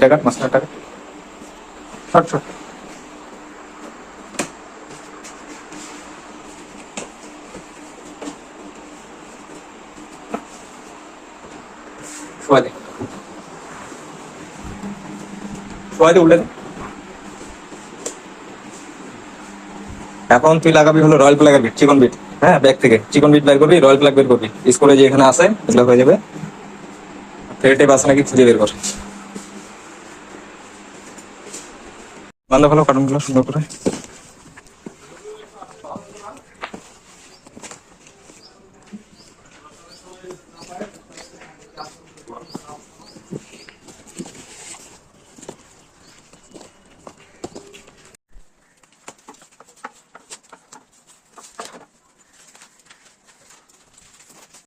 এটা কাট, মাঝখানেরটা কাট। Short short. শোয়া দে, শোয়া দে, উল্টে দে। এখন তুই লাগাবি হলো রয়্যাল প্লাগের বিট, চিকন বিট। হ্যাঁ, ব্যাগ থেকে চিকন বিট বের করবি, রয়্যাল প্লাগ বের করবি, স্কুলে যে এখানে আছে এগুলো হয়ে যাবে। থ্রেড আছে নাকি খুঁজে বের কর। বান্ধব হলো কার্টুনগুলো সুন্দর করে।